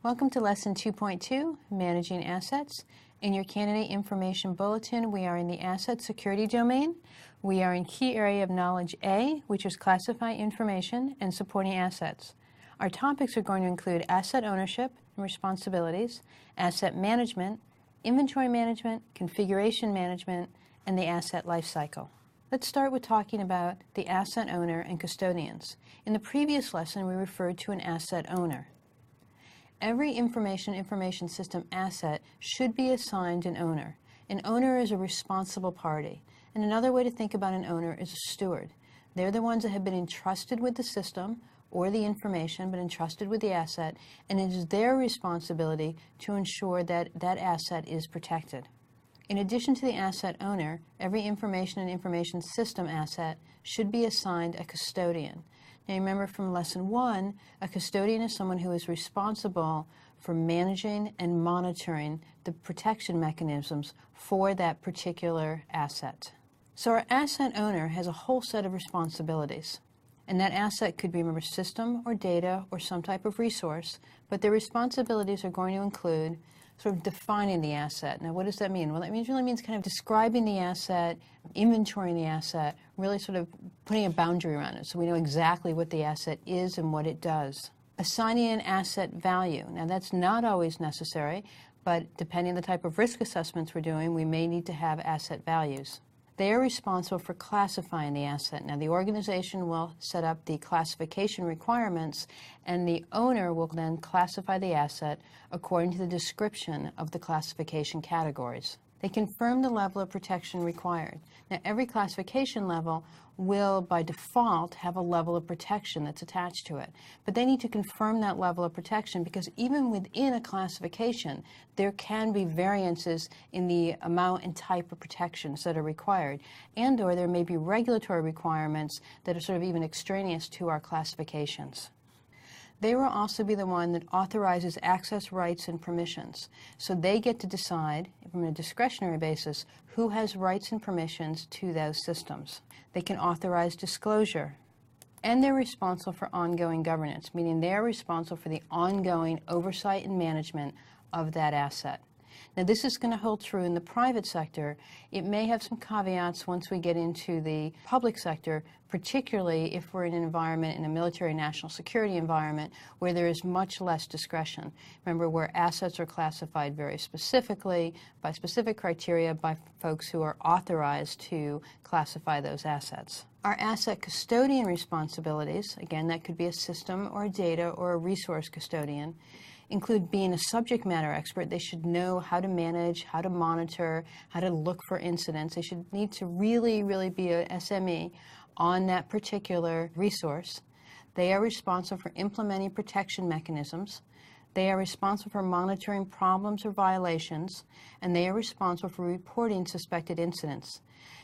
Welcome to Lesson 2.2, Managing Assets. In your Candidate Information Bulletin, we are in the Asset Security domain. We are in Key Area of Knowledge A, which is Classify Information and Supporting Assets. Our topics are going to include asset ownership and responsibilities, asset management, inventory management, configuration management, and the asset lifecycle. Let's start with talking about the asset owner and custodians. In the previous lesson, we referred to an asset owner. Every information system asset should be assigned an owner. An owner is a responsible party. And another way to think about an owner is a steward. They're the ones that have been entrusted with the system or the information, but entrusted with the asset, and it is their responsibility to ensure that that asset is protected. In addition to the asset owner, every information system asset should be assigned a custodian. Now remember from Lesson 1, a custodian is someone who is responsible for managing and monitoring the protection mechanisms for that particular asset. So our asset owner has a whole set of responsibilities. And that asset could be, remember, system or data or some type of resource, but their responsibilities are going to include sort of defining the asset. Now, what does that mean? Well, that really means kind of describing the asset, inventorying the asset, really sort of putting a boundary around it so we know exactly what the asset is and what it does. Assigning an asset value. Now, that's not always necessary, but depending on the type of risk assessments we're doing, we may need to have asset values. They are responsible for classifying the asset. Now, the organization will set up the classification requirements, and the owner will then classify the asset according to the description of the classification categories. They confirm the level of protection required. Now, every classification level will, by default, have a level of protection that's attached to it. But they need to confirm that level of protection because even within a classification, there can be variances in the amount and type of protections that are required, and or there may be regulatory requirements that are sort of even extraneous to our classifications. They will also be the one that authorizes access rights and permissions. So they get to decide, from a discretionary basis, who has rights and permissions to those systems. They can authorize disclosure. And they're responsible for ongoing governance, meaning they're responsible for the ongoing oversight and management of that asset. Now, this is going to hold true in the private sector. It may have some caveats once we get into the public sector, particularly if we're in an environment, in a military national security environment, where there is much less discretion. Remember, where assets are classified very specifically, by specific criteria, by folks who are authorized to classify those assets. Our asset custodian responsibilities, again, that could be a system or a data or a resource custodian, include being a subject matter expert. They should know how to manage, how to monitor, how to look for incidents. They should need to really be an SME on that particular resource. They are responsible for implementing protection mechanisms. They are responsible for monitoring problems or violations, and they are responsible for reporting suspected incidents.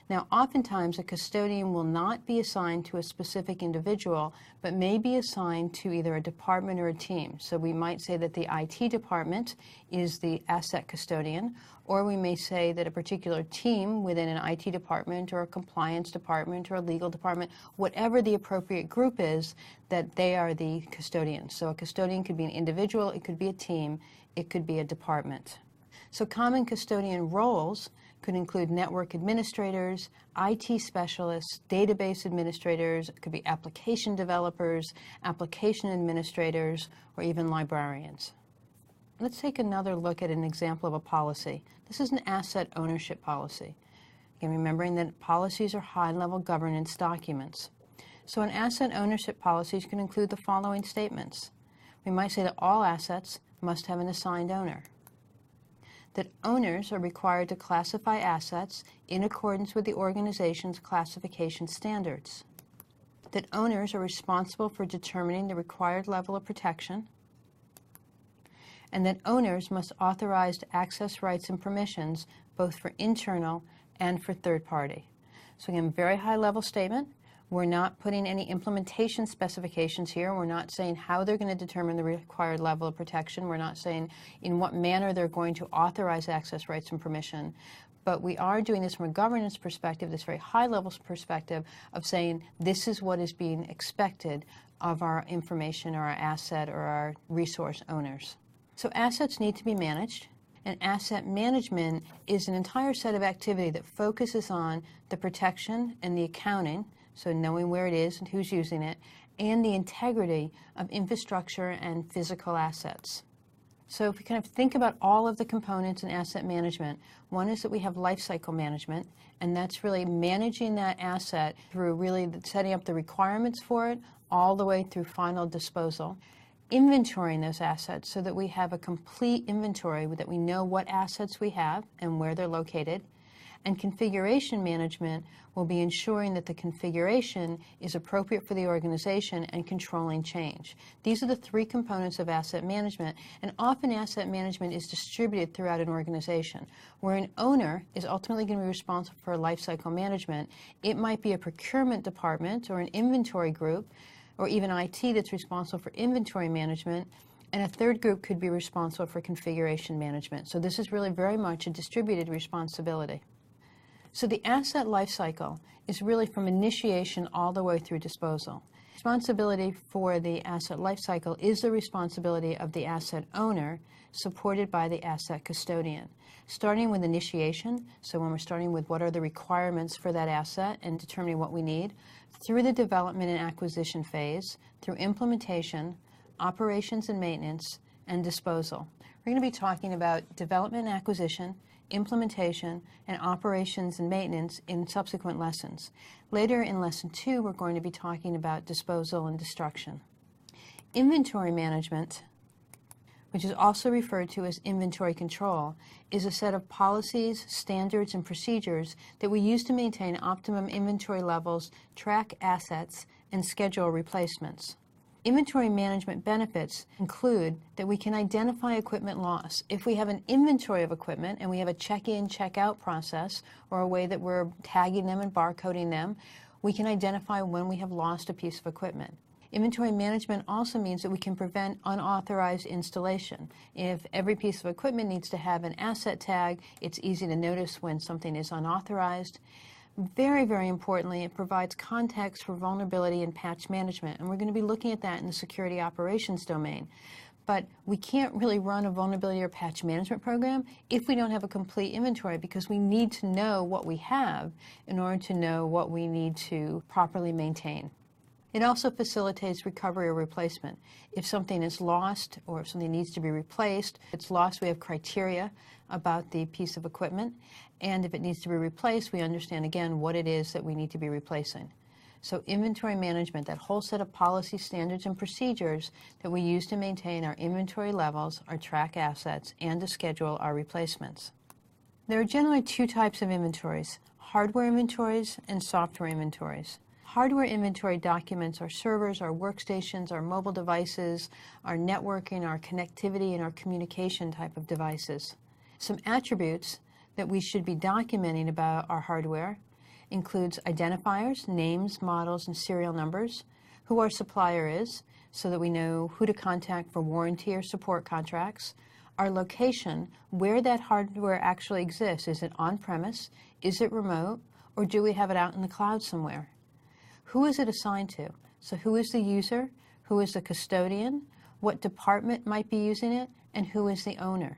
Now, oftentimes, a custodian will not be assigned to a specific individual, but may be assigned to either a department or a team. So we might say that the IT department is the asset custodian, or we may say that a particular team within an IT department or a compliance department or a legal department, whatever the appropriate group is, that they are the custodians. So a custodian could be an individual, it could be a team, it could be a department. So common custodian roles could include network administrators, IT specialists, database administrators, it could be application developers, application administrators, or even librarians. Let's take another look at an example of a policy. This is an asset ownership policy. Again, remembering that policies are high-level governance documents. So an asset ownership policies can include the following statements. We might say that all assets must have an assigned owner. That owners are required to classify assets in accordance with the organization's classification standards. That owners are responsible for determining the required level of protection. And that owners must authorize access rights and permissions both for internal and for third party. So again, very high-level statement. We're not putting any implementation specifications here. We're not saying how they're going to determine the required level of protection. We're not saying in what manner they're going to authorize access rights and permission. But we are doing this from a governance perspective, this very high-level perspective of saying this is what is being expected of our information or our asset or our resource owners. So assets need to be managed, and asset management is an entire set of activity that focuses on the protection and the accounting, so knowing where it is and who's using it, and the integrity of infrastructure and physical assets. So if we kind of think about all of the components in asset management, one is that we have life cycle management, and that's really managing that asset through really setting up the requirements for it all the way through final disposal. Inventorying those assets so that we have a complete inventory, that we know what assets we have and where they're located. And configuration management will be ensuring that the configuration is appropriate for the organization and controlling change. These are the three components of asset management, and often asset management is distributed throughout an organization. Where an owner is ultimately going to be responsible for life cycle management, it might be a procurement department or an inventory group, or even IT that's responsible for inventory management, and a third group could be responsible for configuration management. So this is really very much a distributed responsibility. So the asset life cycle is really from initiation all the way through disposal. Responsibility for the asset life cycle is the responsibility of the asset owner, supported by the asset custodian. Starting with initiation, so when we're starting with what are the requirements for that asset and determining what we need, through the development and acquisition phase, through implementation, operations and maintenance, and disposal. We're going to be talking about development and acquisition, implementation, and operations and maintenance in subsequent lessons. Later in Lesson 2, we're going to be talking about disposal and destruction. Inventory management, which is also referred to as inventory control, is a set of policies, standards, and procedures that we use to maintain optimum inventory levels, track assets, and schedule replacements. Inventory management benefits include that we can identify equipment loss. If we have an inventory of equipment and we have a check-in, check-out process or a way that we're tagging them and barcoding them, we can identify when we have lost a piece of equipment. Inventory management also means that we can prevent unauthorized installation. If every piece of equipment needs to have an asset tag, it's easy to notice when something is unauthorized. Very, very importantly, it provides context for vulnerability and patch management, and we're going to be looking at that in the security operations domain. But we can't really run a vulnerability or patch management program if we don't have a complete inventory, because we need to know what we have in order to know what we need to properly maintain. It also facilitates recovery or replacement. If something is lost or if something needs to be replaced, if it's lost, we have criteria about the piece of equipment. And if it needs to be replaced, we understand again what it is that we need to be replacing. So inventory management, that whole set of policy standards and procedures that we use to maintain our inventory levels, our track assets, and to schedule our replacements. There are generally two types of inventories: hardware inventories and software inventories. Hardware inventory documents our servers, our workstations, our mobile devices, our networking, our connectivity, and our communication type of devices. Some attributes that we should be documenting about our hardware includes identifiers, names, models, and serial numbers, who our supplier is, so that we know who to contact for warranty or support contracts, our location, where that hardware actually exists. Is it on-premise? Is it remote? Or do we have it out in the cloud somewhere? Who is it assigned to? So who is the user? Who is the custodian? What department might be using it? And who is the owner?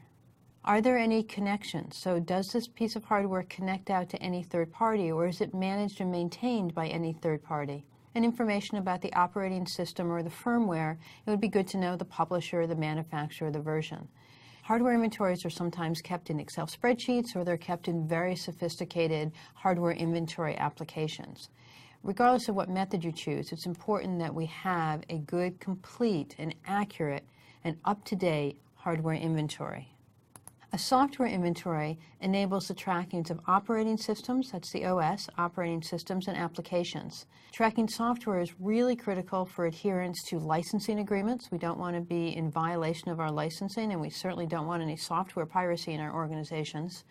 Are there any connections? So does this piece of hardware connect out to any third party, or is it managed and maintained by any third party? And information about the operating system or the firmware, it would be good to know the publisher, the manufacturer, the version. Hardware inventories are sometimes kept in Excel spreadsheets, or they're kept in very sophisticated hardware inventory applications. Regardless of what method you choose, it's important that we have a good, complete, and accurate, and up-to-date hardware inventory. A software inventory enables the tracking of operating systems, that's the OS, operating systems and applications. Tracking software is really critical for adherence to licensing agreements. We don't want to be in violation of our licensing, and we certainly don't want any software piracy in our organizations.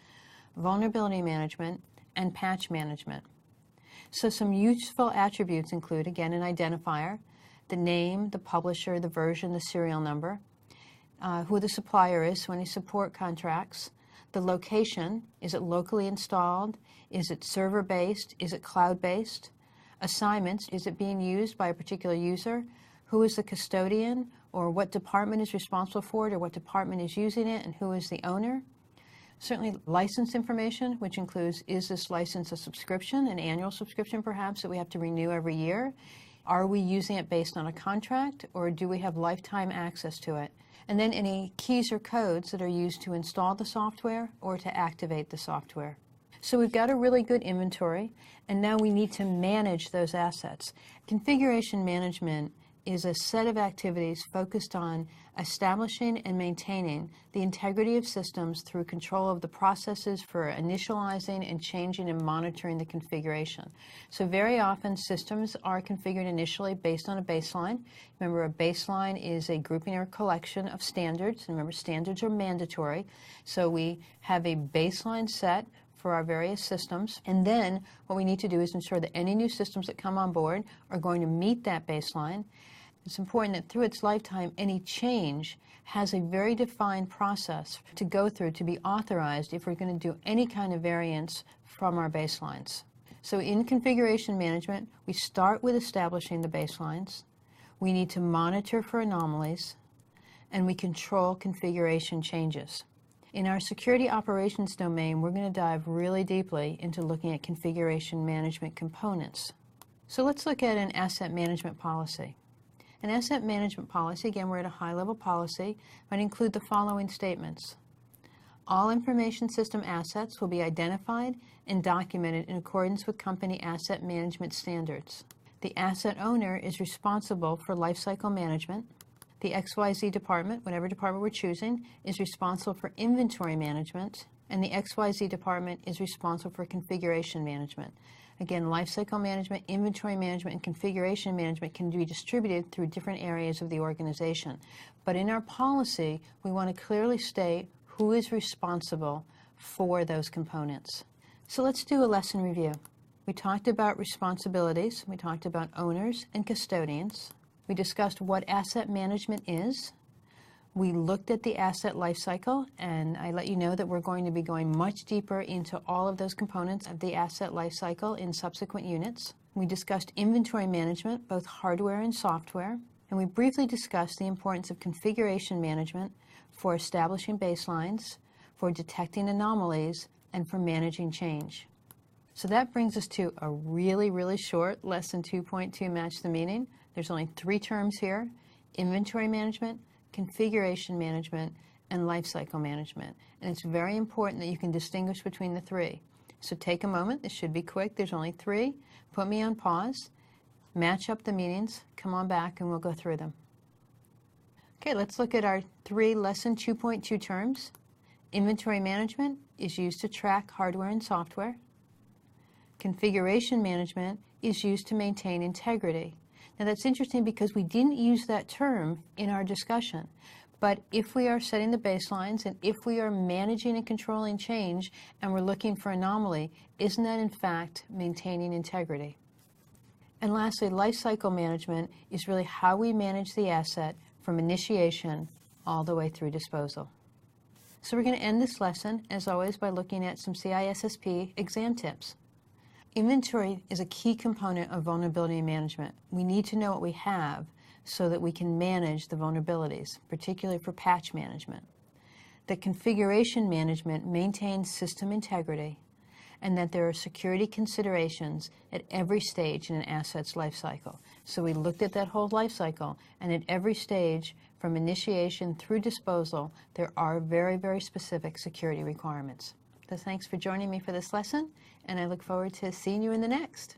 Vulnerability management and patch management. So some useful attributes include, again, an identifier, the name, the publisher, the version, the serial number, who the supplier is, so any support contracts, the location, is it locally installed, is it server-based, is it cloud-based, assignments, is it being used by a particular user, who is the custodian, or what department is responsible for it, or what department is using it, and who is the owner. Certainly license information, which includes, is this license a subscription, an annual subscription perhaps that we have to renew every year? Are we using it based on a contract, or do we have lifetime access to it? And then any keys or codes that are used to install the software or to activate the software. So we've got a really good inventory, and now we need to manage those assets. Configuration management is a set of activities focused on establishing and maintaining the integrity of systems through control of the processes for initializing and changing and monitoring the configuration. So very often systems are configured initially based on a baseline. Remember, a baseline is a grouping or collection of standards. And remember, standards are mandatory. So we have a baseline set for our various systems, and then what we need to do is ensure that any new systems that come on board are going to meet that baseline. It's important that through its lifetime, any change has a very defined process to go through to be authorized if we're going to do any kind of variance from our baselines. So in configuration management, we start with establishing the baselines, we need to monitor for anomalies, and we control configuration changes. In our security operations domain, we're going to dive really deeply into looking at configuration management components. So let's look at an asset management policy. An asset management policy, again, we're at a high-level policy, might include the following statements. All information system assets will be identified and documented in accordance with company asset management standards. The asset owner is responsible for lifecycle management. The XYZ department, whatever department we're choosing, is responsible for inventory management, and the XYZ department is responsible for configuration management. Again, lifecycle management, inventory management, and configuration management can be distributed through different areas of the organization. But in our policy, we want to clearly state who is responsible for those components. So let's do a lesson review. We talked about responsibilities, we talked about owners and custodians. We discussed what asset management is. We looked at the asset lifecycle, and I let you know that we're going to be going much deeper into all of those components of the asset lifecycle in subsequent units. We discussed inventory management, both hardware and software, and we briefly discussed the importance of configuration management for establishing baselines, for detecting anomalies, and for managing change. So that brings us to a really, really short Lesson 2.2 Match the Meaning. There's only 3 terms here: inventory management, configuration management, and lifecycle management. And it's very important that you can distinguish between the 3. So take a moment. This should be quick. There's only 3. Put me on pause. Match up the meanings. Come on back and we'll go through them. Okay, let's look at our 3 Lesson 2.2 terms. Inventory management is used to track hardware and software. Configuration management is used to maintain integrity. Now that's interesting because we didn't use that term in our discussion. But if we are setting the baselines and if we are managing and controlling change and we're looking for anomaly, isn't that in fact maintaining integrity? And lastly, lifecycle management is really how we manage the asset from initiation all the way through disposal. So we're going to end this lesson, as always, by looking at some CISSP exam tips. Inventory is a key component of vulnerability management. We need to know what we have so that we can manage the vulnerabilities, particularly for patch management. That configuration management maintains system integrity, and that there are security considerations at every stage in an asset's life cycle. So we looked at that whole life cycle, and at every stage, from initiation through disposal, there are very, very specific security requirements. So thanks for joining me for this lesson, and I look forward to seeing you in the next.